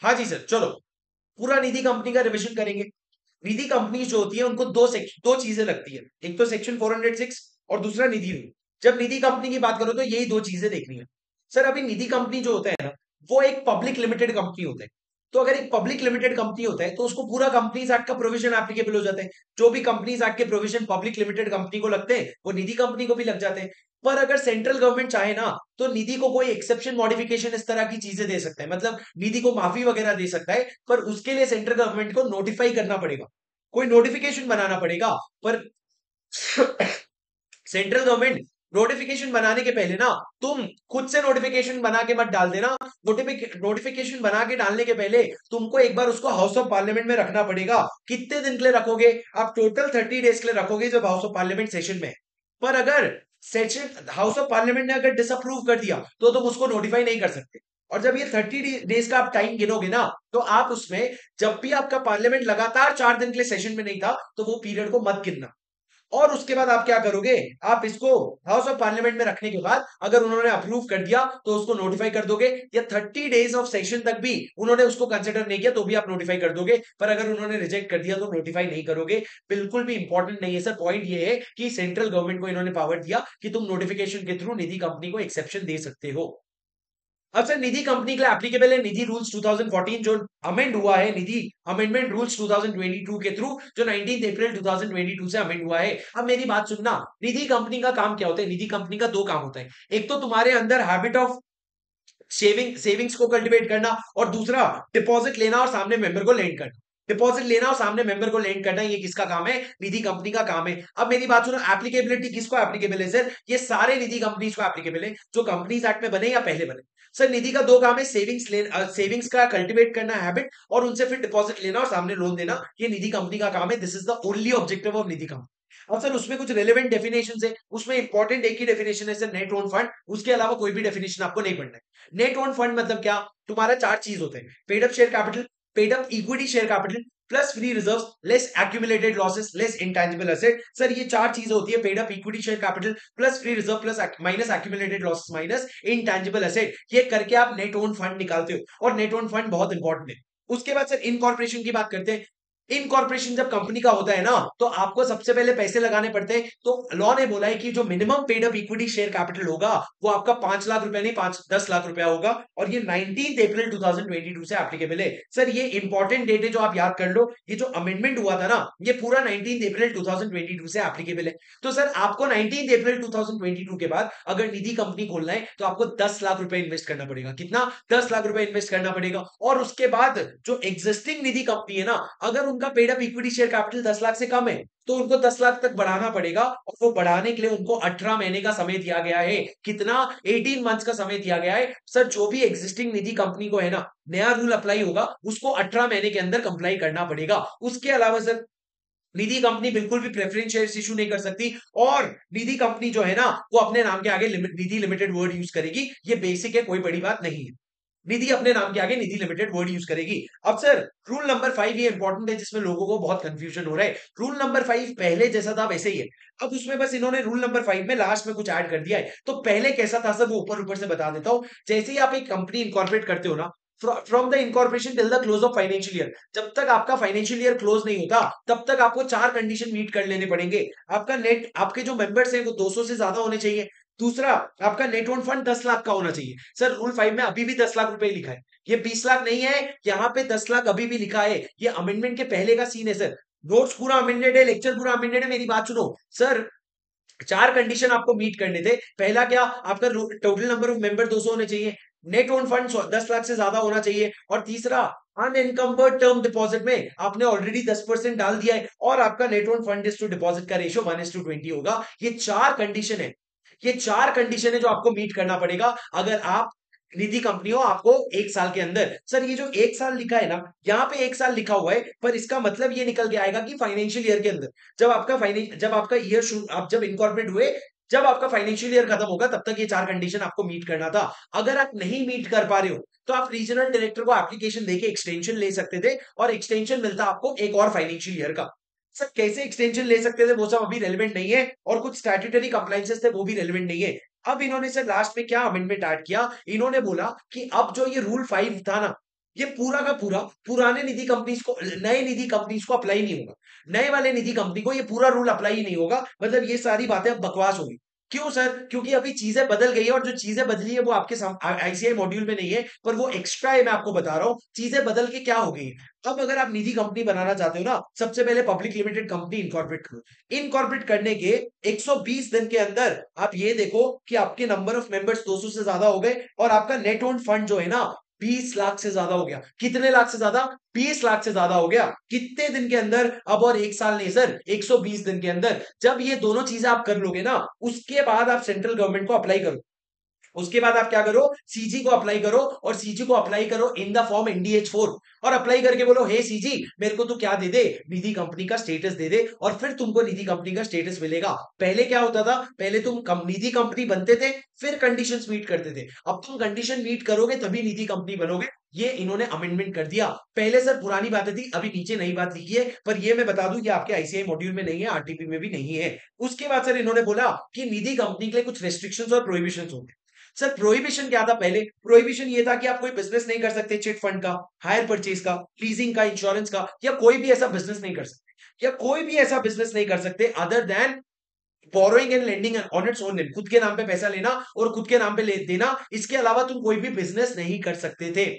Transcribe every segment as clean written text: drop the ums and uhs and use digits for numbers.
हाँ जी सर, चलो पूरा निधि कंपनी का रिविजन करेंगे। निधि कंपनी जो होती है उनको दो चीजें लगती है, एक तो सेक्शन 406 और दूसरा निधि रूल। जब निधि कंपनी की बात करो तो यही दो चीजें देखनी है। सर अभी निधि कंपनी जो होता है ना, वो एक पब्लिक लिमिटेड कंपनी होता है। तो अगर एक पब्लिक लिमिटेड कंपनी होता है तो उसको पूरा कंपनीज एक्ट का प्रोविजन एप्लीकेबल हो जाता है। जो भी कंपनीज एक्ट के प्रोविजन पब्लिक लिमिटेड कंपनी को लगते हैं वो निधि कंपनी को भी लग जाते हैं। पर अगर सेंट्रल गवर्नमेंट चाहे ना, तो निधि को कोई एक्सेप्शन मॉडिफिकेशन इस तरह की चीजें दे सकता है, मतलब निधि को माफी वगैरह दे सकता है। पर उसके लिए सेंट्रल गवर्नमेंट को नोटिफाई करना पड़ेगा, कोई नोटिफिकेशन बनाना पड़ेगा। पर सेंट्रल गवर्नमेंट नोटिफिकेशन बनाने के पहले ना, तुम खुद से नोटिफिकेशन बना के मत डाल देना। नोटिफिकेशन बना के डालने के पहले तुमको एक बार उसको हाउस ऑफ पार्लियामेंट में रखना पड़ेगा। कितने दिन के लिए रखोगे आप? टोटल 30 डेज के लिए रखोगे जब हाउस ऑफ पार्लियामेंट सेशन में। पर अगर सेशन हाउस ऑफ पार्लियामेंट ने अगर डिसअप्रूव कर दिया तो तुम उसको नोटिफाई नहीं कर सकते। और जब ये 30 डेज का आप टाइम गिनोगे ना, तो आप उसमें जब भी आपका पार्लियामेंट लगातार 4 दिन के लिए सेशन में नहीं था तो वो पीरियड को मत गिनना। और उसके बाद आप क्या करोगे? आप इसको हाउस ऑफ पार्लियामेंट में रखने के बाद अगर उन्होंने अप्रूव कर दिया तो उसको नोटिफाई कर दोगे, या 30 डेज ऑफ सेशन तक भी उन्होंने उसको कंसिडर नहीं किया तो भी आप नोटिफाई कर दोगे। पर अगर उन्होंने रिजेक्ट कर दिया तो नोटिफाई नहीं करोगे। बिल्कुल भी इंपॉर्टेंट नहीं है सर। पॉइंट ये है कि सेंट्रल गवर्नमेंट को इन्होंने पावर दिया कि तुम नोटिफिकेशन के थ्रू निधि कंपनी को एक्सेप्शन दे सकते हो। अब सर निधि कंपनी के लिए एप्लीकेबल है निधि रूल्स 2014, जो अमेंड हुआ है, निधि अमेंडमेंट रूल्स 2022 के थ्रू, जो 19 अप्रैल 2022 से अमेंड हुआ है। अब मेरी बात सुनना, निधि कंपनी का काम क्या होता है? निधि कंपनी का दो काम होता है। एक तो तुम्हारे अंदर हैबिट ऑफ सेविंग्स को कल्टीवेट करना, और दूसरा डिपॉजिट लेना और सामने मेंबर को लेंड करना। डिपॉजिट लेना और सामने मेंबर को लेंड करना, ये किसका काम है? निधि कंपनी का काम है। अब मेरी बात सुनो, एप्लीकेबिलिटी किसको एप्लीकेबल है सर? ये सारे निधि कंपनीज को एप्लीकेबल है जो कंपनीज एक्ट में बने या पहले बने। सर निधि का दो काम है, सेविंग्स का कल्टीवेट करना हैबिट, और उनसे फिर डिपॉजिट लेना और सामने लोन देना। ये निधि कंपनी का काम है। This is the only objective of Nidhi company. अब सर उसमें कुछ रेलेवेंट डेफिनेशन है, उसमें इंपॉर्टेंट एक ही डेफिनेशन है सर, नेट ओन फंड। उसके अलावा कोई भी डेफिनेशन आपको नहीं पढ़ना है। नेट ओन फंड मतलब क्या? तुम्हारा चार चीज होते हैं, paid up share capital, paid up equity share capital, plus free reserves, less accumulated losses, less intangible asset. Sir ये चार चीजें होती है, paid up equity share capital plus free reserve plus minus accumulated losses minus intangible asset. ये करके आप net own fund निकालते हो, और नेट ओन फंड बहुत इंपॉर्टेंट है। उसके बाद सर इनकॉर्पोरेशन की बात करते हैं। इनकॉर्पोरेशन जब कंपनी का होता है ना, तो आपको सबसे पहले पैसे लगाने पड़ते हैं। तो लॉ ने बोला है कि जो minimum paid up equity share capital होगा वो आपका 5 लाख रुपए नहीं, 5-10 लाख रुपया होगा। और ये 19 अप्रैल 2022 से एप्लीकेबल है। सर ये इंपॉर्टेंट डेट है जो आप याद कर लो, ये जो अमेंडमेंट हुआ था ना, ये पूरा 19 अप्रैल 2022 से एप्लीकेबल है। तो सर आपको 19 अप्रैल 2022 के बाद अगर निधि कंपनी खोलना है तो आपको 10 लाख रुपए इन्वेस्ट करना पड़ेगा। कितना? 10 लाख रुपए इन्वेस्ट करना पड़ेगा। और उसके बाद जो एग्जिस्टिंग निधि कंपनी है ना, अगर उनका paid up equity share capital 10 lakh से कम है तो उनको 10 लाख तक बढ़ाना पड़ेगा। और वो बढ़ाने के लिए उनको 18 महीने का समय दिया गया है। कितना? 18 मंथ्स का समय दिया गया है। सर जो भी एग्जिस्टिंग निधि कंपनी को है ना, नया रूल अप्लाई होगा, उसको 18 महीने के अंदर कंप्लाई करना पड़ेगा। उसके अलावा सर निधि कंपनी बिल्कुल भी प्रेफरेंस शेयर इशू नहीं कर सकती। और निधि कंपनी जो है ना, वो अपने नाम के आगे निधि लिमिटेड वर्ड यूज करेगी। ये बेसिक है, कोई बड़ी बात नहीं है। निधि अपने नाम के आगे निधि लिमिटेड वर्ड यूज करेगी। अब सर रूल नंबर 5 ये इंपॉर्टेंट है, जिसमें लोगों को बहुत कंफ्यूजन हो रहा है। रूल नंबर 5 पहले जैसा था वैसे ही है। अब उसमें बस इन्होंने रूल नंबर 5 में लास्ट में कुछ ऐड कर दिया है। तो पहले कैसा था सर, वो ऊपर ऊपर से बता देता हूं। जैसे ही आप एक कंपनी इंकॉर्पोरेट करते हो ना, from the incorporation till the close of financial year, जब तक आपका फाइनेंशियल ईयर क्लोज नहीं होता तब तक आपको चार कंडीशन मीट कर लेने पड़ेंगे। आपका नेट, आपके जो मेंबर्स हैं वो 200 से ज्यादा होने चाहिए। दूसरा, आपका नेट ओन फंड 10 लाख का होना चाहिए। सर रूल 5 में अभी भी 10 लाख रुपए लिखा है, ये 20 लाख नहीं है। यहाँ पे 10 लाख अभी भी लिखा है। ये अमेंडमेंट के पहले का सीन है सर। नोट्स पूरा अमेंडेड है, लेक्चर पूरा अमेंडेड है। मेरी बात सुनो सर, चार कंडीशन आपको मीट करने थे। पहला क्या? आपका टोटल नंबर ऑफ मेंबर 200 होने चाहिए, नेट ओन फंड 10 लाख से ज्यादा होना चाहिए, और तीसरा, अनएनकम्बर्ड टर्म डिपॉजिट में आपने ऑलरेडी 10% डाल दिया है, और आपका net own fund is to deposit का रेशियो 1:20 होगा। ये चार कंडीशन है। ये चार कंडीशन है जो आपको मीट करना पड़ेगा अगर आप निधि कंपनी हो, आपको एक साल के अंदर। सर ये जो एक साल लिखा है ना, यहाँ पे एक साल लिखा हुआ है, पर इसका मतलब ये निकल के आएगा कि फाइनेंशियल ईयर के अंदर, जब आपका ईयर शुरू, आप जब इनकॉर्पोरेट हुए, जब आपका फाइनेंशियल ईयर खत्म होगा तब तक ये चार कंडीशन आपको मीट करना था। अगर आप नहीं मीट कर पा रहे हो तो आप रीजनल डायरेक्टर को एप्लीकेशन देके एक्सटेंशन ले सकते थे, और एक्सटेंशन मिलता आपको एक और फाइनेंशियल ईयर का। सर कैसे एक्सटेंशन ले सकते थे वो सब अभी रेलिवेंट नहीं है, और कुछ स्टैट्यूटरी कंप्लायंसेस थे वो भी रेलिवेंट नहीं है। अब इन्होंने सर लास्ट में क्या अमेंडमेंट ऐड किया, इन्होंने बोला कि अब जो ये रूल 5 था ना, ये पूरा का पूरा पुराने निधि कंपनीज को, नए निधि कंपनीज को अप्लाई नहीं होगा। नए वाले निधि कंपनी को ये पूरा रूल अप्लाई ही नहीं होगा। मतलब ये सारी बातें अब बकवास होगी। क्यों सर? क्योंकि अभी चीजें बदल गई है, और जो चीजें बदली है वो आपके आईसीआई मॉड्यूल में नहीं है, पर वो एक्स्ट्रा है, मैं आपको बता रहा हूँ चीजें बदल के क्या हो गई। अब अगर आप निधि कंपनी बनाना चाहते हो ना, सबसे पहले पब्लिक लिमिटेड कंपनी इनकॉर्पोरेट करो। इनकॉर्पोरेट करने के 120 दिन के अंदर आप ये देखो कि आपके नंबर ऑफ मेंबर्स 200 से ज्यादा हो गए, और आपका नेट ओन फंड जो है ना 20 लाख से ज्यादा हो गया। कितने लाख से ज्यादा? 20 लाख से ज्यादा हो गया। कितने दिन के अंदर? अब और एक साल नहीं सर, 120 दिन के अंदर। जब ये दोनों चीजें आप कर लोगे ना, उसके बाद आप सेंट्रल गवर्नमेंट को अप्लाई करो। उसके बाद आप क्या करो? सीजी को अप्लाई करो, और सीजी को अप्लाई करो इन द फॉर्म NDH4। और अप्लाई करके बोलो, हे सीजी, मेरे को तू क्या दे दे? निधि कंपनी का स्टेटस दे दे, और फिर तुमको निधि कंपनी का स्टेटस मिलेगा। पहले क्या होता था? पहले तुम निधि कंपनी बनते थे, फिर कंडीशंस मीट करते थे। अब तुम कंडीशन मीट करोगे तभी निधि कंपनी बनोगे। ये इन्होंने अमेंडमेंट कर दिया। पहले सर पुरानी बातें थी, अभी नीचे नई बात लिखी है, पर ये मैं बता दूं, ये आपके आईसीआई मॉड्यूल में नहीं है, आरटीपी में भी नहीं है। उसके बाद सर इन्होंने बोला कि निधि कंपनी के लिए कुछ रेस्ट्रिक्शंस और प्रोहिबिशंस होंगे। सर प्रोहिबिशन क्या था? पहले प्रोहिबिशन ये था कि आप कोई बिजनेस नहीं कर सकते, चिट फंड का, हायर परचेज का, लीजिंग का, इंश्योरेंस का, या कोई भी ऐसा बिजनेस नहीं कर सकते, या कोई भी ऐसा बिजनेस नहीं कर सकते other than borrowing and lending on its own name. खुद के नाम पे पैसा लेना और खुद के नाम पे ले देना, इसके अलावा तुम कोई भी बिजनेस नहीं कर सकते थे।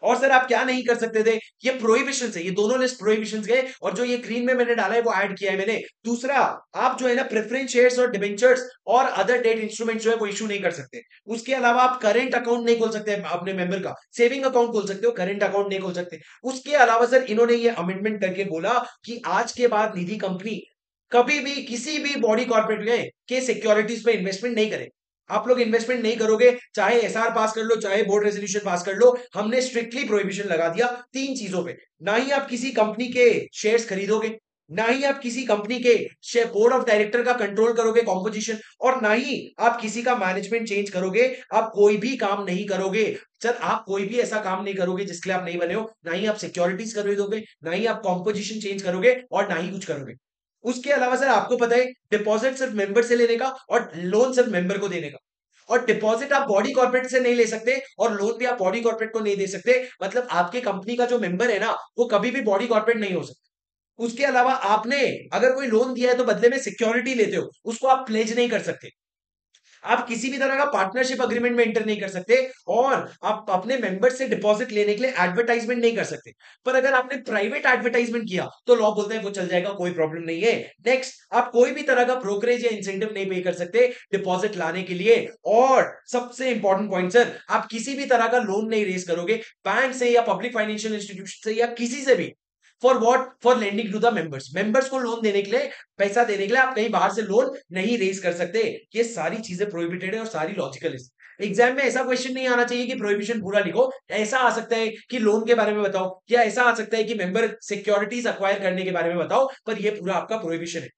और सर आप क्या नहीं कर सकते थे? ये प्रोहिबिशन है, ये दोनों लिस्ट प्रोहिबिशन गए, और जो ये ग्रीन में मैंने डाला है वो ऐड किया है मैंने। दूसरा, आप जो है ना प्रेफरेंस शेयर्स और डिबेंचर्स और अदर डेट इंस्ट्रूमेंट जो है वो इशू नहीं कर सकते। उसके अलावा आप करंट अकाउंट नहीं खोल सकते अपने मेंबर का, सेविंग अकाउंट खोल सकते हो, करंट अकाउंट नहीं खोल सकते। उसके अलावा सर इन्होंने ये अमेंडमेंट करके बोला कि आज के बाद निधि कंपनी कभी भी किसी भी बॉडी कॉर्पोरेट में के सिक्योरिटीज पे इन्वेस्टमेंट नहीं करे। आप लोग इन्वेस्टमेंट नहीं करोगे, चाहे एसआर पास कर लो, चाहे बोर्ड रेजोल्यूशन पास कर लो, हमने स्ट्रिक्टली प्रोहिबिशन लगा दिया तीन चीजों पे। ना ही आप किसी कंपनी के शेयर्स खरीदोगे, ना ही आप किसी कंपनी के बोर्ड ऑफ डायरेक्टर का कंट्रोल करोगे कॉम्पोजिशन, और ना ही आप किसी का मैनेजमेंट चेंज करोगे। आप कोई भी काम नहीं करोगे सर, आप कोई भी ऐसा काम नहीं करोगे जिसके लिए आप नहीं बने हो। ना ही आप सिक्योरिटीज खरीदोगे, ना ही आप कॉम्पोजिशन चेंज करोगे, और ना ही कुछ करोगे। उसके अलावा सर आपको पता है, डिपॉजिट सिर्फ मेंबर से लेने का, और लोन सिर्फ मेंबर को देने का। और डिपॉजिट आप बॉडी कॉर्पोरेट से नहीं ले सकते, और लोन भी आप बॉडी कॉर्पोरेट को नहीं दे सकते। मतलब आपके कंपनी का जो मेंबर है ना, वो कभी भी बॉडी कॉर्पोरेट नहीं हो सकता। उसके अलावा आपने अगर कोई लोन दिया है तो बदले में सिक्योरिटी लेते हो, उसको आप प्लेज नहीं कर सकते। आप किसी भी तरह का पार्टनरशिप अग्रीमेंट में एंटर नहीं कर सकते, और आप अपने मेंबर से डिपॉजिट लेने के लिए एडवर्टाइजमेंट नहीं कर सकते। पर अगर आपने प्राइवेट एडवर्टाइजमेंट किया तो लॉ बोलते हैं वो चल जाएगा, कोई प्रॉब्लम नहीं है। नेक्स्ट, आप कोई भी तरह का ब्रोकरेज या इंसेंटिव नहीं पे कर सकते डिपॉजिट लाने के लिए। और सबसे इंपॉर्टेंट पॉइंट सर, आप किसी भी तरह का लोन नहीं रेज करोगे बैंक से या पब्लिक फाइनेंशियल इंस्टीट्यूशन से या किसी से भी। For what? For lending to the members. Members को लोन देने के लिए, पैसा देने के लिए आप कहीं बाहर से लोन नहीं रेज कर सकते। ये सारी चीजें प्रोहिबिटेड है और सारी लॉजिकल है। एग्जाम में ऐसा क्वेश्चन नहीं आना चाहिए कि प्रोहिबिशन पूरा लिखो। ऐसा आ सकता है कि लोन के बारे में बताओ, या ऐसा आ सकता है कि मेंबर सिक्योरिटीज अक्वायर करने के बारे में बताओ, पर ये पूरा आपका प्रोहिबिशन है।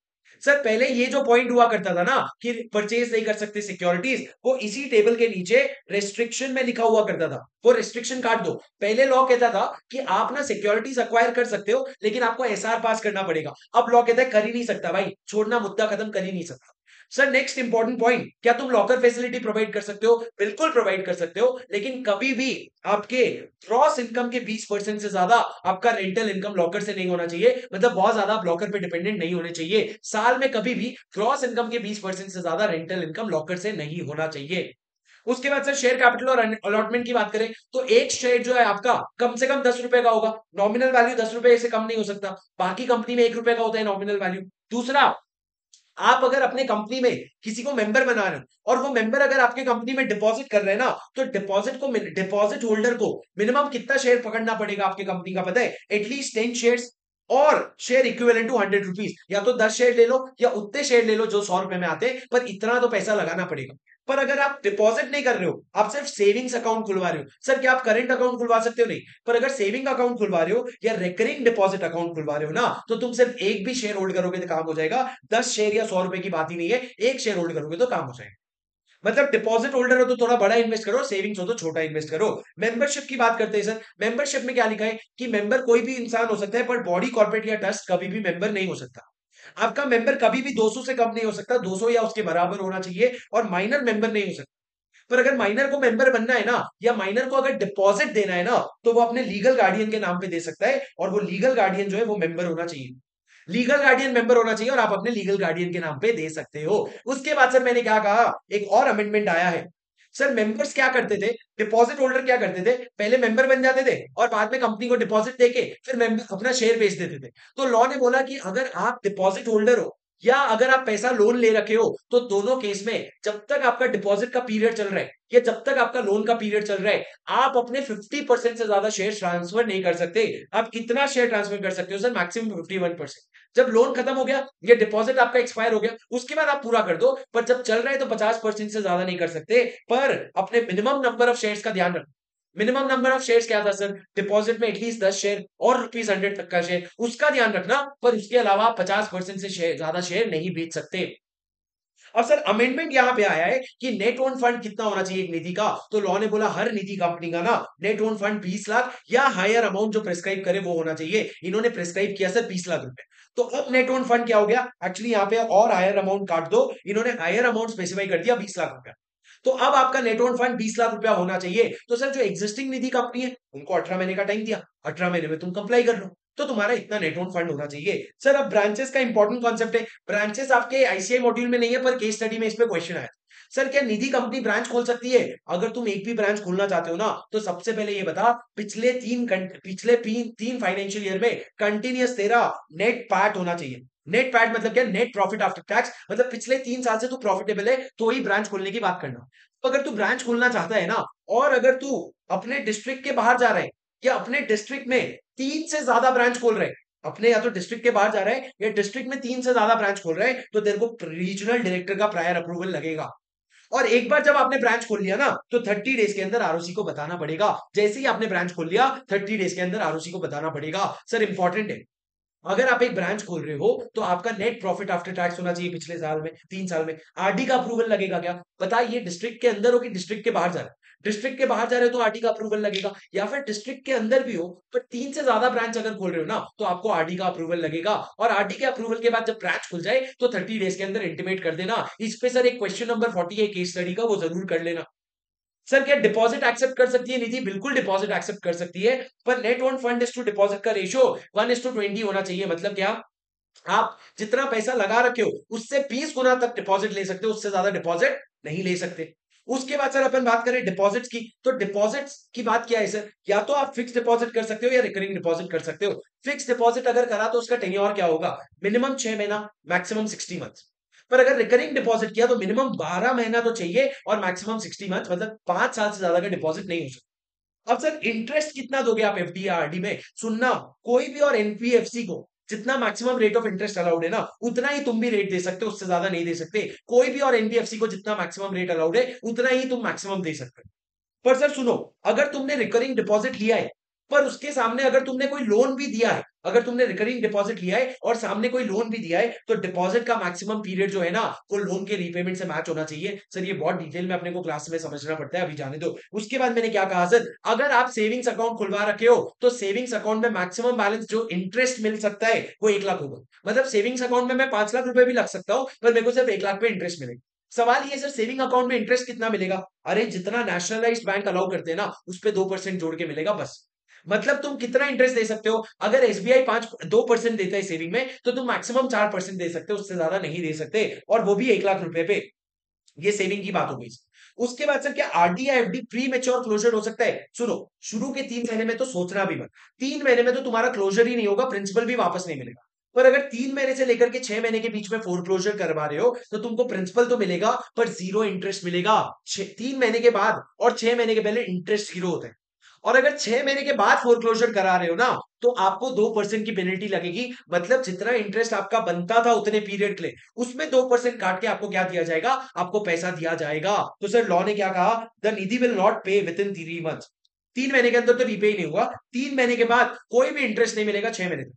सर पहले ये जो पॉइंट हुआ करता था ना कि परचेज नहीं कर सकते सिक्योरिटीज, वो इसी टेबल के नीचे रेस्ट्रिक्शन में लिखा हुआ करता था। वो रेस्ट्रिक्शन काट दो। पहले लॉ कहता था कि आप ना सिक्योरिटीज अक्वायर कर सकते हो, लेकिन आपको एसआर पास करना पड़ेगा। अब लॉ कहता है कर ही नहीं सकता भाई, छोड़ना, मुद्दा खत्म, कर ही नहीं सकता। सर नेक्स्ट इंपॉर्टेंट पॉइंट, क्या तुम लॉकर फैसिलिटी प्रोवाइड कर सकते हो? बिल्कुल प्रोवाइड कर सकते हो, लेकिन कभी भी आपके ग्रॉस इनकम के 20% से ज्यादा आपका रेंटल इनकम लॉकर से नहीं होना चाहिए। मतलब बहुत ज्यादा आप लॉकर पे डिपेंडेंट नहीं होने चाहिए। साल में कभी भी ग्रॉस इनकम के 20% से ज्यादा रेंटल इनकम लॉकर से नहीं होना चाहिए। उसके बाद सर शेयर कैपिटल और अलॉटमेंट की बात करें तो एक शेयर जो है आपका कम से कम 10 रुपए का होगा। नॉमिनल वैल्यू 10 रुपए से कम नहीं हो सकता। बाकी कंपनी में 1 रुपए का होता है नॉमिनल वैल्यू। दूसरा, आप अगर अपने कंपनी में किसी को मेंबर बना रहे हो, और वो मेंबर अगर आपके कंपनी में डिपॉजिट कर रहे हैं ना, तो डिपॉजिट होल्डर को मिनिमम कितना शेयर पकड़ना पड़ेगा आपके कंपनी का पता है? एटलीस्ट 10 शेयर्स, और शेयर इक्विवेलेंट टू 100 रुपीज। या तो 10 शेयर ले लो, या उतने शेयर ले लो जो 100 रुपए में आते हैं, पर इतना तो पैसा लगाना पड़ेगा। पर अगर आप डिपॉजिट नहीं कर रहे हो, आप सिर्फ सेविंग्स अकाउंट खुलवा रहे हो, सर क्या आप करंट अकाउंट खुलवा सकते हो? नहीं। पर अगर सेविंग अकाउंट खुलवा रहे हो या रिकरिंग डिपॉजिट अकाउंट खुलवा रहे हो ना, तो तुम सिर्फ एक भी शेयर होल्ड करोगे तो काम हो जाएगा। 10 शेयर या 100 रुपए की बात ही नहीं है, एक शेयर होल्ड करोगे तो काम हो जाएगा। मतलब डिपॉजिट होल्डर हो तो थोड़ा बड़ा इन्वेस्ट करो, सेविंग्स हो तो छोटा इन्वेस्ट करो। मेंबरशिप की बात करते हैं सर। मेंबरशिप में क्या लिखा है कि मेंबर कोई भी इंसान हो सकता है, पर बॉडी कॉर्पोरेट या ट्रस्ट कभी भी मेंबर नहीं हो सकता। आपका मेंबर कभी भी 200 से कम नहीं हो सकता, 200 या उसके बराबर होना चाहिए, और माइनर मेंबर नहीं हो सकता। पर अगर माइनर को मेंबर बनना है ना, या माइनर को अगर डिपॉजिट देना है ना, तो वो अपने लीगल गार्डियन के नाम पे दे सकता है, और वो लीगल गार्डियन जो है वो मेंबर होना चाहिए। लीगल गार्डियन मेंबर होना चाहिए और आप अपने लीगल गार्डियन के नाम पे दे सकते हो। उसके बाद सर मैंने क्या कहा, एक और अमेंडमेंट आया है। सर मेंबर्स क्या करते थे, डिपॉजिट होल्डर क्या करते थे, पहले मेंबर बन जाते थे और बाद में कंपनी को डिपॉजिट देके फिर मेंबर अपना शेयर बेच देते थे। तो लॉ ने बोला कि अगर आप डिपॉजिट होल्डर हो या अगर आप पैसा लोन ले रखे हो, तो दोनों केस में जब तक आपका डिपॉजिट का पीरियड चल रहा है या जब तक आपका लोन का पीरियड चल रहा है, आप अपने 50% से ज्यादा शेयर ट्रांसफर नहीं कर सकते। आप कितना शेयर ट्रांसफर कर सकते हो सर, मैक्सिमम 51%। जब लोन खत्म हो गया या डिपॉजिट आपका एक्सपायर हो गया, उसके बाद आप पूरा कर दो, पर जब चल रहा है तो 50% से ज्यादा नहीं कर सकते। पर अपने मिनिमम नंबर ऑफ शेयर्स का ध्यान रखना। मिनिमम नंबर ऑफ शेयर्स क्या था सर, डिपॉजिट में एटलीस्ट 10 शेयर और ₹100 तक का शेयर, उसका ध्यान रखना। पर उसके अलावा 50% से ज्यादा शेयर नहीं बेच सकते। अब सर अमेंडमेंट यहां पे आया है कि नेट ओन फंड कितना होना चाहिए एक निधि का। तो लॉ ने बोला हर निधि कंपनी का ना नेट ओन फंड 20 लाख या हायर अमाउंट जो प्रेस्क्राइब करे वो होना चाहिए। इन्होंने प्रेस्क्राइब किया सर 20 लाख रुपए। तो अब नेट ओन फंड क्या हो गया, एक्चुअली यहाँ पे और हायर अमाउंट काट दो, इन्होंने हायर अमाउंट स्पेसिफाई कर दिया 20 लाख रुपया। तो अब आपका नेट ओन फंड 20 लाख रुपया होना चाहिए। तो सर जो एग्जिस्टिंग निधि कंपनी है उनको 18 महीने का टाइम दिया, 18 महीने में तुम कंप्लाई कर लो, तो तुम्हारा इतना नेट ओन फंड होना चाहिए। सर अब ब्रांचेस का इंपॉर्टेंट कॉन्सेप्ट है। ब्रांचेस आपके आईसीआई मॉड्यूल में नहीं है, पर केस स्टडी में इस पे क्वेश्चन आया। सर क्या निधि कंपनी ब्रांच खोल सकती है? अगर तुम एक भी ब्रांच खोलना चाहते हो ना, तो सबसे पहले ये बता, पिछले तीन फाइनेंशियल ईयर में कंटिन्यूस तेरा नेट पैट होना चाहिए। नेट पैट मतलब क्या, नेट प्रॉफिट आफ्टर टैक्स, मतलब पिछले 3 साल से तू प्रॉफिटेबल है तो ही ब्रांच खोलने की बात करना। तो अगर तू ब्रांच खोलना चाहता है ना, और अगर तू अपने डिस्ट्रिक्ट के बाहर जा रहा है या अपने डिस्ट्रिक्ट में 3 से ज्यादा ब्रांच खोल रहे हैं, अपने या तो डिस्ट्रिक्ट के बाहर जा रहा है या डिस्ट्रिक्ट में 3 से ज्यादा ब्रांच खोल रहे हैं, तो तेरे को रीजनल डायरेक्टर का प्रायर अप्रूवल लगेगा। और एक बार जब आपने ब्रांच खोल लिया ना, तो 30 डेज के अंदर आरओसी को बताना पड़ेगा। जैसे ही आपने ब्रांच खोल लिया, 30 डेज के अंदर आरओसी को बताना पड़ेगा। सर इंपॉर्टेंट है, अगर आप एक ब्रांच खोल रहे हो तो आपका नेट प्रॉफिट आफ्टर टैक्स होना चाहिए पिछले साल में, 3 साल में। आरडी का अप्रूवल लगेगा क्या? बताइए, डिस्ट्रिक्ट के अंदर हो कि डिस्ट्रिक्ट के बाहर जा रहे हो? डिस्ट्रिक्ट के बाहर जा रहे हो तो आरडी का अप्रूवल लगेगा, या फिर डिस्ट्रिक्ट के अंदर भी हो पर 3 से ज्यादा ब्रांच अगर खोल रहे हो ना, तो आपको आरडी का अप्रूवल लगेगा। और आरडी के अप्रूवल के बाद जब ब्रांच खुल जाए तो 30 डेज के अंदर इंटीमेट कर देना। इस पे सर एक क्वेश्चन नंबर 40 है केस स्टडी का, वो जरूर कर लेना। सर क्या डिपॉजिट एक्सेप्ट कर सकती है निधि? बिल्कुल डिपॉजिट एक्सेप्ट कर सकती है, पर net own fund is to deposit का रेशियो 1:20 होना चाहिए। मतलब क्या, आप जितना पैसा लगा रखे हो उससे 20 गुना तक डिपॉजिट ले सकते हो, उससे ज्यादा डिपॉजिट नहीं ले सकते। उसके बाद सर अपन बात करें डिपॉजिट्स की, तो डिपॉजिट्स की बात क्या है सर, या तो आप फिक्स डिपॉजिट कर सकते हो या रिकरिंग डिपॉजिट कर सकते हो। फिक्स डिपॉजिट अगर करा तो उसका टेन्योर क्या होगा, मिनिमम 6 महीना, मैक्सिमम 60 मंथ। पर अगर रिकरिंग डिपॉजिट किया तो मिनिमम 12 महीना तो चाहिए और मैक्सिमम 60 मंथ, मतलब 5 साल से ज्यादा का डिपॉजिट नहीं हो सकता। अब सर इंटरेस्ट कितना दोगे आप एफडी या आरडी में? सुनना, कोई भी और एनपीएफसी को जितना maximum rate of interest allowed है ना, उतना ही तुम भी रेट दे सकते हो, उससे ज्यादा नहीं दे सकते। कोई भी और एनबीएफसी को जितना मैक्सिमम रेट अलाउड है उतना ही तुम मैक्सिमम दे सकते हो। पर सर सुनो, अगर तुमने रिकरिंग डिपॉजिट लिया है पर उसके सामने अगर तुमने कोई लोन भी दिया है, अगर तुमने रिकरिंग डिपॉजिट लिया है और सामने कोई लोन भी दिया है, तो डिपॉजिट का मैक्सिमम पीरियड जो है ना, वो लोन के रीपेमेंट से मैच होना चाहिए। सर ये बहुत डिटेल में अपने को क्लास में समझना पड़ता है, अभी जाने दो। उसके बाद मैंने क्या कहा सर, अगर आप सेविंग्स अकाउंट खुलवा रखे हो तो सेविंग्स अकाउंट में मैक्सिमम बैलेंस जो इंटरेस्ट मिल सकता है वो 1 लाख होगा। मतलब सेविंग्स अकाउंट में मैं 5 लाख रुपए भी लग सकता हूँ, पर मेरे को सिर्फ 1 लाख पे इंटरेस्ट मिलेगा। सवाल ये सर, सेविंग अकाउंट में इंटरेस्ट कितना मिलेगा? अरे जितना नेशनलाइज्ड बैंक अलाउ करते हैं ना, उस पे 2% जोड़ के मिलेगा बस। मतलब तुम कितना इंटरेस्ट दे सकते हो? अगर एसबीआई 2% देता है सेविंग में, तो तुम मैक्सिमम 4% दे सकते हो, उससे ज्यादा नहीं दे सकते, और वो भी 1 लाख रुपए पे। ये सेविंग की बात हो गई। उसके बाद सर क्या आरडी या एफडी प्री मेच्योर क्लोजर हो सकता है? सुनो, शुरू के 3 महीने में तो सोचना भी मत। 3 महीने में तो तुम्हारा क्लोजर ही नहीं होगा, प्रिंसिपल भी वापस नहीं मिलेगा। पर अगर 3 महीने से लेकर के 6 महीने के बीच में फोरक्लोजर करवा रहे हो, तो तुमको प्रिंसिपल तो मिलेगा पर जीरो इंटरेस्ट मिलेगा। 3 महीने के बाद और 6 महीने के पहले इंटरेस्ट जीरो होता है। और अगर 6 महीने के बाद फोरक्लोजर करा रहे हो ना, तो आपको 2% की पेनल्टी लगेगी। मतलब जितना इंटरेस्ट आपका बनता था उतने पीरियड के लिए, उसमें 2% काट के आपको क्या दिया जाएगा, आपको पैसा दिया जाएगा। तो सर लॉ ने क्या कहा, द निधि विल नॉट पे विद इन 3 मंथ। 3 महीने के अंदर तो रीपे ही नहीं हुआ, 3 महीने के बाद कोई भी इंटरेस्ट नहीं मिलेगा 6 महीने तक।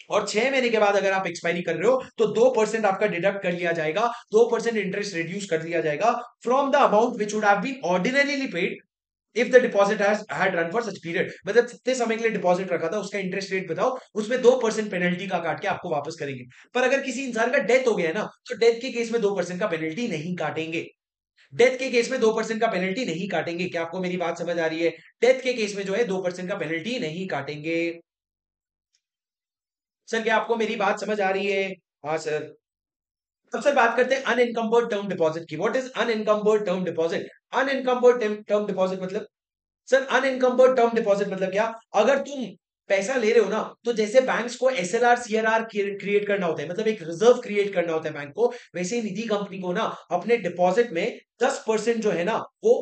और 6 महीने के बाद अगर आप एक्सपायरी कर रहे हो तो 2% आपका डिडक्ट कर लिया जाएगा, 2% इंटरेस्ट रिड्यूस कर दिया जाएगा from the amount which would have been ordinarily paid if the deposit had run for such period. मतलब जितने समय के लिए डिपॉजिट रखा था उसका इंटरेस्ट रेट बताओ, उसमें 2% पेनल्टी का काट के आपको वापस करेंगे। पर अगर किसी इंसान का डेथ हो गया है ना, तो डेथ के केस में 2% का पेनल्टी नहीं काटेंगे। डेथ के केस में 2% का पेनल्टी नहीं काटेंगे। क्या आपको मेरी बात समझ आ रही है? डेथ के केस में जो है 2% का पेनल्टी नहीं काटेंगे। सर क्या आपको मेरी बात समझ आ रही है? हाँ सर। अब सर बात करते हैं अनइनकम्बर्ड टर्म डिपॉजिट की। What is unencumbered term deposit? Unencumbered term deposit मतलब, सर अनइनकम्बर्ड टर्म डिपॉजिट मतलब क्या? अगर तुम पैसा ले रहे हो ना, तो जैसे बैंक्स को एसएलआर सीआरआर क्रिएट करना होता है, मतलब एक रिजर्व क्रिएट करना होता है बैंक को, वैसे ही निधि कंपनी को ना अपने डिपॉजिट में 10% जो है ना वो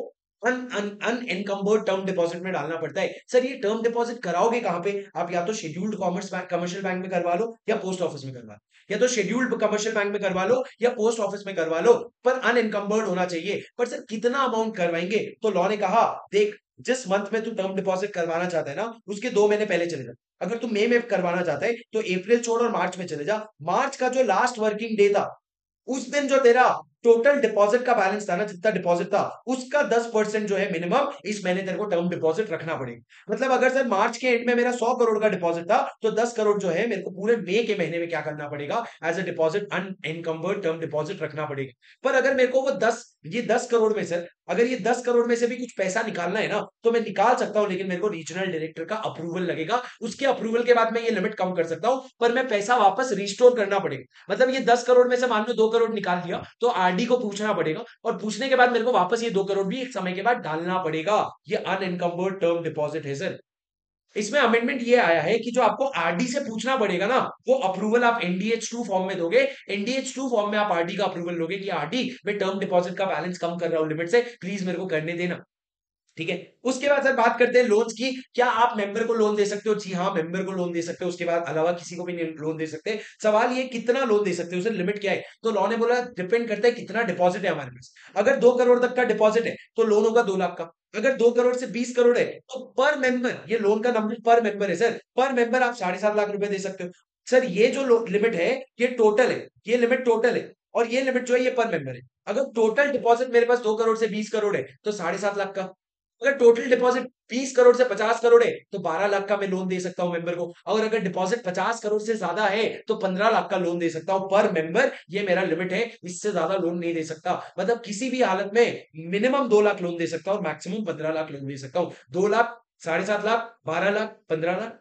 अनएनकम्बर्ड टर्म डिपॉजिट में डालना पड़ता है। सर ये टर्म डिपॉजिट कराओगे कहां पे? आप या तो scheduled commerce bank commercial bank में करवा लो या पोस्ट ऑफिस में करवा लो, या तो शेड्यूल्ड कमर्शियल बैंक में करवा लो या पोस्ट ऑफिस में करवा लो, पर अनएनकम्बर्ड होना चाहिए। पर सर कितना अमाउंट करवाएंगे? तो लॉ ने कहा देख, जिस मंथ में तू टर्म डिपॉजिट करवाना चाहता है ना, उसके 2 महीने पहले चले जा। अगर तू मई में करवाना चाहता है तो अप्रैल छोड़ और मार्च में चले जा। मार्च का जो लास्ट वर्किंग डे था, उस दिन जो तेरा टोटल डिपॉजिट का बैलेंस था ना, जितना डिपॉजिट था उसका 10% जो है मिनिमम इस महीने तेरे को टर्म डिपॉजिट रखना पड़ेगा। मतलब अगर सर मार्च के एंड में मेरा 100 करोड़ का डिपॉजिट था, तो 10 करोड़ जो है मेरे को पूरे मई के महीने में क्या करना पड़ेगा? As a deposit unencumbered term deposit रखना पड़ेगा। पर अगर मेरे को वो 10 करोड़ में सर, अगर ये 10 करोड़ में से भी कुछ पैसा निकालना है ना, तो मैं निकाल सकता हूं, लेकिन मेरे को रीजनल डायरेक्टर का अप्रूवल लगेगा। उसके अप्रूवल के बाद मैं ये लिमिट कम कर सकता हूं, पर मैं पैसा वापस रिस्टोर करना पड़ेगा। मतलब ये 10 करोड़ में से मान लो 2 करोड़ निकाल लिया, तो आरडी को पूछना पड़ेगा, और पूछने के बाद मेरे को वापस ये 2 करोड़ भी एक समय के बाद डालना पड़ेगा। ये अनएनकम्बर्ड टर्म डिपॉजिट है सर। इसमें अमेंडमेंट ये आया है कि जो आपको आरडी से पूछना पड़ेगा ना, वो अप्रूवल आप एनडीएच 2 फॉर्म में दोगे। एनडीएच 2 फॉर्म में आप आरडी का अप्रूवल लोगे कि आरडी मैं टर्म डिपॉजिट का बैलेंस कम कर रहा हूं लिमिट से, प्लीज मेरे को करने देना। ठीक है। उसके बाद सर बात करते हैं लोन्स की। क्या आप मेंबर को लोन दे सकते हो? जी हाँ, मेंबर को लोन दे सकते हो। उसके बाद अलावा किसी को भी लोन दे सकते हैं। सवाल ये कितना लोन दे सकते हो सर, लिमिट क्या है? तो लॉ ने बोला डिपेंड करता है कितना डिपॉजिट है हमारे पास। अगर 2 करोड़ तक का डिपॉजिट है तो लोन होगा 2 लाख का। अगर 2 करोड़ से 20 करोड़ है तो पर मेंबर, ये लोन का नंबर पर मेंबर है सर, पर मेंबर आप 7.5 लाख रुपए दे सकते हो। सर ये जो लिमिट है, ये टोटल है, ये लिमिट टोटल है, और ये लिमिट जो है ये पर मेंबर है। अगर टोटल डिपॉजिट मेरे पास 2 करोड़ से 20 करोड़ है तो 7.5 लाख का। अगर टोटल डिपॉजिट 20 करोड़ से 50 करोड़ है तो 12 लाख का मैं लोन दे सकता हूं मेंबर को। और अगर डिपॉजिट 50 करोड़ से ज्यादा है तो 15 लाख का लोन दे सकता हूं पर मेंबर। ये मेरा लिमिट है, इससे ज्यादा लोन नहीं दे सकता। मतलब किसी भी हालत में मिनिमम 2 लाख लोन दे सकता हूं और मैक्सिमम 15 लाख लोन दे सकता हूं। 2 लाख, 7.5 लाख, 12 लाख, 15 लाख,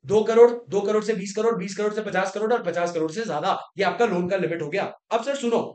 2 करोड़, 2 करोड़ से 20 करोड़, 20 करोड़ से 50 करोड़, और 50 करोड़ से ज्यादा, ये आपका लोन का लिमिट हो गया। अब सर सुनो,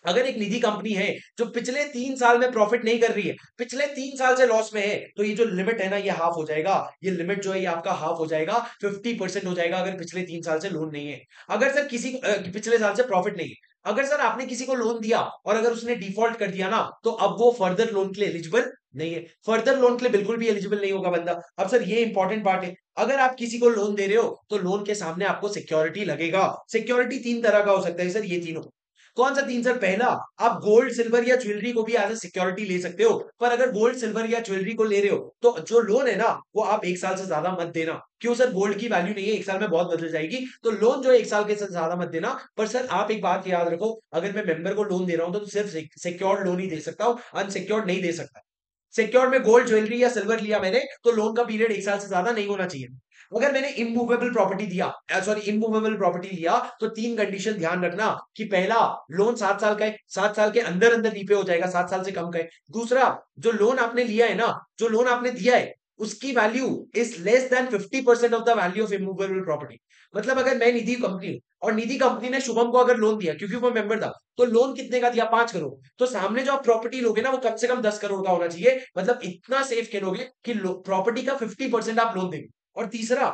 अगर एक निजी कंपनी है जो पिछले 3 साल में प्रॉफिट नहीं कर रही है, पिछले 3 साल से लॉस में है, तो ये जो लिमिट है ना, ये हाफ हो जाएगा। ये लिमिट जो है ये आपका हाफ हो जाएगा, 50% हो जाएगा, अगर पिछले 3 साल से लोन नहीं है। अगर सर किसी पिछले साल से प्रॉफिट नहीं है, अगर सर आपने किसी को लोन दिया और अगर उसने डिफॉल्ट कर दिया ना, तो अब वो फर्दर लोन के लिए एलिजिबल नहीं है। फर्दर लोन के लिए बिल्कुल भी एलिजिबल नहीं होगा बंदा। अब सर ये इंपॉर्टेंट पार्ट है, अगर आप किसी को लोन दे रहे हो तो लोन के सामने आपको सिक्योरिटी लगेगा। सिक्योरिटी 3 तरह का हो सकता है सर, ये तीनों। कौन सा 3 सर? पहला, आप गोल्ड सिल्वर या ज्वेलरी को भी एज ए सिक्योरिटी ले सकते हो। पर अगर गोल्ड सिल्वर या ज्वेलरी को ले रहे हो तो जो लोन है ना, वो आप 1 साल से ज्यादा मत देना। क्यों सर? गोल्ड की वैल्यू नहीं है, 1 साल में बहुत बदल जाएगी, तो लोन जो है 1 साल के से ज्यादा मत देना। पर सर आप एक बात याद रखो, अगर मैं मेंबर को लोन दे रहा हूं तो सिर्फ सिक्योर्ड लोन ही दे सकता हूँ, अनसिक्योर्ड नहीं दे सकता। सिक्योर्ड में गोल्ड ज्वेलरी या सिल्वर लिया मैंने, तो लोन का पीरियड 1 साल से ज्यादा नहीं होना चाहिए। अगर मैंने इमूवेबल प्रॉपर्टी दिया, सॉरी इमूवेबल प्रॉपर्टी लिया, तो 3 कंडीशन ध्यान रखना कि पहला, लोन 7 साल का है, 7 साल के अंदर अंदर रीपे हो जाएगा, 7 साल से कम का है। दूसरा, जो लोन आपने लिया है ना, जो लोन आपने दिया है, उसकी value is less than 50% of the value of immovable property. मतलब अगर मैं निधि कंपनी हूं और निधि कंपनी ने शुभम को अगर लोन दिया क्योंकि वो मेंबर था, तो लोन कितने का दिया? 5 करोड़। तो सामने जो आप प्रॉपर्टी लोगे ना, वो कम से कम 10 करोड़ का होना चाहिए। मतलब इतना सेफ खेलोगे कि प्रॉपर्टी का 50% आप लोन देंगे। और तीसरा,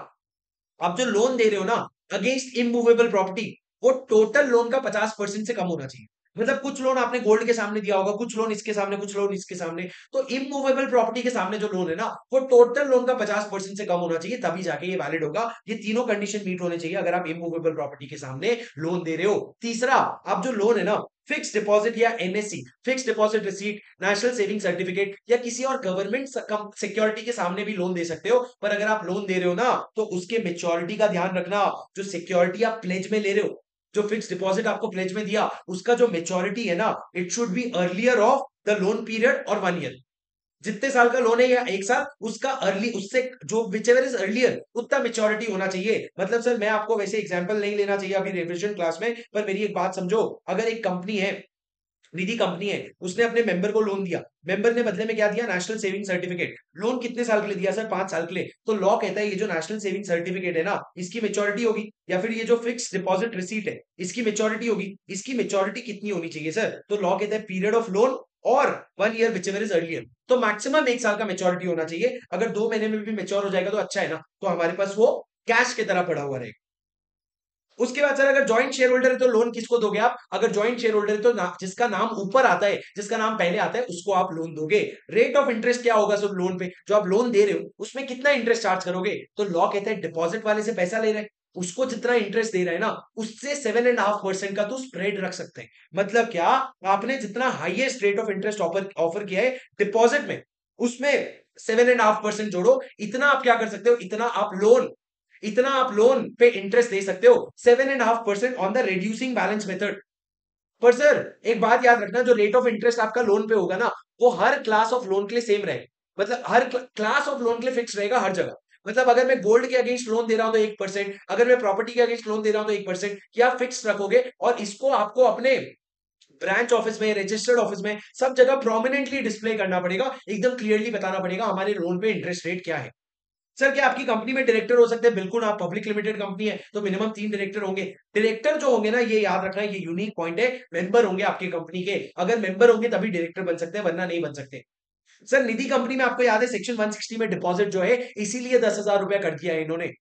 आप जो लोन दे रहे हो ना अगेंस्ट इमूवेबल प्रॉपर्टी, वो टोटल लोन का 50% से कम होना चाहिए। मतलब कुछ लोन आपने गोल्ड के सामने दिया होगा, कुछ लोन इसके सामने, कुछ लोन इसके सामने, तो इमूवेबल प्रॉपर्टी के सामने जो लोन है ना, वो टोटल लोन का 50% से कम होना चाहिए, तभी जाके ये वैलिड होगा। ये तीनों कंडीशन मीट होने चाहिए अगर आप इमूवेबल प्रॉपर्टी के सामने लोन दे रहे हो। तीसरा, आप जो लोन है ना, फिक्स डिपॉजिट या NSC, fix deposit receipt, national saving certificate या किसी और गवर्नमेंट सिक्योरिटी के सामने भी लोन दे सकते हो। पर अगर आप लोन दे रहे हो ना, तो उसके मेच्योरिटी का ध्यान रखना। जो सिक्योरिटी आप प्लेज में ले रहे हो, जो फिक्स डिपॉजिट आपको प्लेज में दिया, उसका जो मेच्योरिटी है ना, it should be earlier of the loan period और 1 ईयर। जितने साल का लोन है या 1 साल, उसका अर्ली, उससे जो विच एवर इज अर्लियर, उतना मेच्योरिटी होना चाहिए। मतलब सर मैं आपको वैसे एग्जांपल नहीं लेना चाहिए अभी रिविजन क्लास में, पर मेरी एक बात समझो, अगर एक कंपनी है निधि कंपनी है, उसने अपने मेंबर को लोन दिया, मेंबर ने बदले में क्या दिया? National saving certificate. लोन कितने साल के लिए दिया सर? 5 साल के लिए। तो लॉ कहता है ये जो नेशनल सेविंग सर्टिफिकेट है ना, इसकी मेच्योरिटी होगी, या फिर ये जो फिक्स डिपॉजिट रिसीट है इसकी मेच्योरिटी होगी। इसकी मेच्योरिटी कितनी होनी चाहिए सर? तो लॉ कहता है पीरियड ऑफ लोन और 1 ईयर विचएवर इज अर्लियर। तो मैक्सिमम 1 साल का मेच्योरिटी होना चाहिए। अगर 2 महीने में भी मेच्योर हो जाएगा तो अच्छा है ना, तो हमारे पास वो कैश की तरह पड़ा हुआ रहेगा। उसके बाद सर अगर जॉइंट शेयर होल्डर है तो लोन किसको दोगे आप? अगर जॉइंट शेयर होल्डर है तो जिसका नाम ऊपर आता है, जिसका नाम पहले आता है, उसको आप लोन दोगे। रेट ऑफ इंटरेस्ट क्या होगा सर लोन पे? जो आप लोन दे रहे हो उसमें कितना इंटरेस्ट चार्ज करोगे? तो लॉ कहता है डिपॉजिट वाले से पैसा ले रहे हैं, उसको जितना इंटरेस्ट दे रहा है ना, उससे 7.5% का तो स्प्रेड रख सकते हैं। मतलब क्या? आपने जितना highest rate of interest offer offer किया है डिपॉजिट में, उसमें 7.5% जोड़ो। इतना आप लोन पे इंटरेस्ट दे सकते हो, 7.5% on the reducing balance method. पर सर एक बात याद रखना, जो रेट ऑफ इंटरेस्ट आपका लोन पे होगा ना, वो हर क्लास ऑफ लोन के लिए सेम रहेगा। मतलब हर क्लास ऑफ लोन के लिए फिक्स रहेगा हर जगह। मतलब अगर मैं गोल्ड के अगेंस्ट लोन दे रहा हूं तो 1%, अगर मैं प्रॉपर्टी के अगेंस्ट लोन दे रहा हूं तो 1%, क्या फिक्स रखोगे? और इसको आपको अपने ब्रांच ऑफिस में, रजिस्टर्ड ऑफिस में, सब जगह प्रोमिनेंटली डिस्प्ले करना पड़ेगा, एकदम क्लियरली बताना पड़ेगा हमारे लोन पे इंटरेस्ट रेट क्या है। सर क्या आपकी कंपनी में डायरेक्टर हो सकते हैं? बिल्कुल, आप पब्लिक लिमिटेड कंपनी है तो मिनिमम 3 डायरेक्टर होंगे। डायरेक्टर जो होंगे ना, ये याद रखना, ये यूनिक पॉइंट है, मेंबर होंगे आपकी कंपनी के। अगर मेंबर होंगे तभी डायरेक्टर बन सकते हैं, वरना नहीं बन सकते। सर निधि कंपनी में आपको याद है सेक्शन 160 में डिपॉजिट जो है, इसीलिए 10,000 रुपया कर दिया है इन्होंने।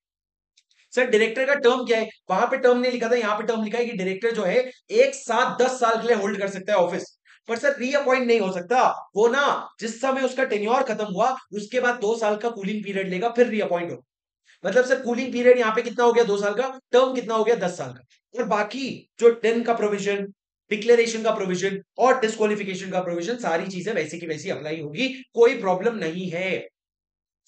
सर डायरेक्टर का टर्म क्या है? वहां पे टर्म नहीं लिखा था, यहाँ पे टर्म लिखा है कि डायरेक्टर जो है एक साथ 10 साल के लिए होल्ड कर सकता है ऑफिस। पर सर रीअपॉइंट नहीं हो सकता। वो ना, जिस समय उसका टेन्योर खत्म हुआ उसके बाद 2 साल का कूलिंग पीरियड लेगा, फिर रीअपॉइंट हो। मतलब सर कूलिंग पीरियड यहाँ पे कितना हो गया? 2 साल का। टर्म कितना हो गया? 10 साल का। और बाकी जो 10 का प्रोविजन, डिक्लेरेशन का प्रोविजन और डिस्क्वालिफिकेशन का प्रोविजन, सारी चीजें वैसी की वैसी अप्लाई होगी, कोई प्रॉब्लम नहीं है।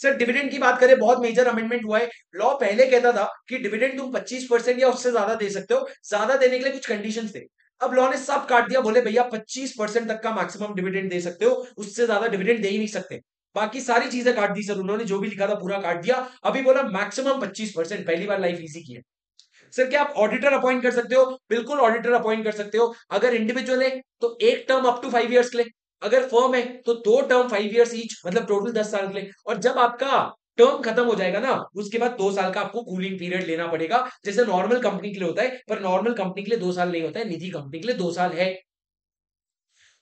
सर डिविडेंड की बात करें, बहुत मेजर अमेंडमेंट हुआ है। लॉ पहले कहता था कि डिविडेंड तुम 25% या उससे ज्यादा दे सकते हो, ज्यादा देने के लिए कुछ कंडीशंस थे। अब लॉ ने सब काट दिया, बोले भैया 25% तक का मैक्सिमम डिविडेंड दे सकते हो, उससे ज्यादा डिविडेंड दे ही नहीं सकते। बाकी सारी चीजें काट दी सर उन्होंने, जो भी लिखा था पूरा काट दिया। अभी बोला मैक्सिमम 25%। पहली बार लाइफ इजी की है। सर क्या आप ऑडिटर अपॉइंट कर सकते हो? बिल्कुल ऑडिटर अपॉइंट कर सकते हो। अगर इंडिविजुअल है तो एक टर्म अप टू 5 इयर्स के लिए, अगर फर्म है तो 2 टर्म 5 इयर्स ईच, मतलब टोटल 10 साल के लिए। और जब आपका टर्म खत्म हो जाएगा ना, उसके बाद 2 साल का आपको कूलिंग पीरियड लेना पड़ेगा, जैसे नॉर्मल कंपनी के लिए होता है। पर नॉर्मल कंपनी के लिए 2 साल नहीं होता है, निजी कंपनी के लिए 2 साल है।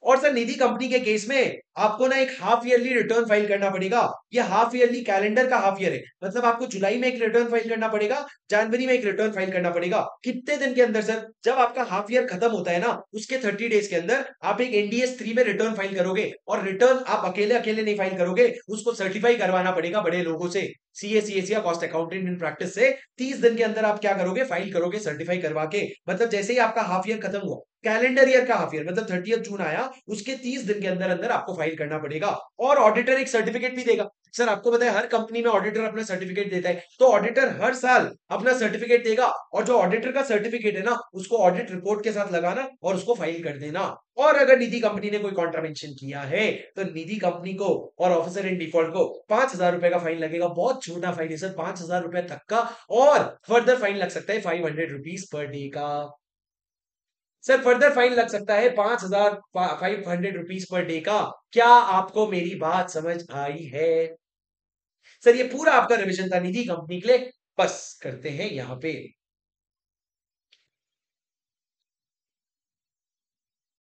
और सर निधि कंपनी के केस में आपको ना एक हाफ ईयरली रिटर्न फाइल करना पड़ेगा। ये हाफ ईयरली कैलेंडर का हाफ ईयर है, मतलब आपको जुलाई में एक रिटर्न फाइल करना पड़ेगा, जनवरी में एक रिटर्न फाइल करना पड़ेगा। कितने दिन के अंदर सर? जब आपका हाफ ईयर खत्म होता है ना, उसके 30 डेज के अंदर आप एक एनडीएस 3 में रिटर्न फाइल करोगे। और रिटर्न आप अकेले अकेले नहीं फाइल करोगे, उसको सर्टिफाई करवाना पड़ेगा बड़े लोगों से, सीए सीएसी या कॉस्ट अकाउंटेंट इन प्रैक्टिस से। 30 दिन के अंदर आप क्या करोगे? फाइल करोगे सर्टिफाई करवा के। मतलब जैसे ही आपका हाफ ईयर खत्म हुआ, कैलेंडर ईयर का हाफ ईयर मतलब 30 जून आया, उसके 30 दिन के अंदर अंदर आपको फाइल करना पड़ेगा। और ऑडिटर एक सर्टिफिकेट भी देगा। सर आपको पता है हर कंपनी में ऑडिटर अपना सर्टिफिकेट देता है, तो ऑडिटर हर साल अपना सर्टिफिकेट देगा। और जो ऑडिटर का सर्टिफिकेट है ना, उसको ऑडिट रिपोर्ट के साथ लगाना और उसको फाइल कर देना। और अगर निधि कंपनी ने कोई कॉन्ट्रावेंशन किया है तो निधि कंपनी को और ऑफिसर इन डिफॉल्ट को 5,000 रुपए का फाइन लगेगा। बहुत छोटा फाइन है सर, 5,000 रुपए तक का। और फर्दर फाइन लग सकता है 500 रुपीज पर डे का। सर फर्दर फाइन लग सकता है 5,500 रुपीज पर डे का। क्या आपको मेरी बात समझ आई है? सर ये पूरा आपका रिवीजन था निधि कंपनी के लिए। बस करते हैं यहाँ पे।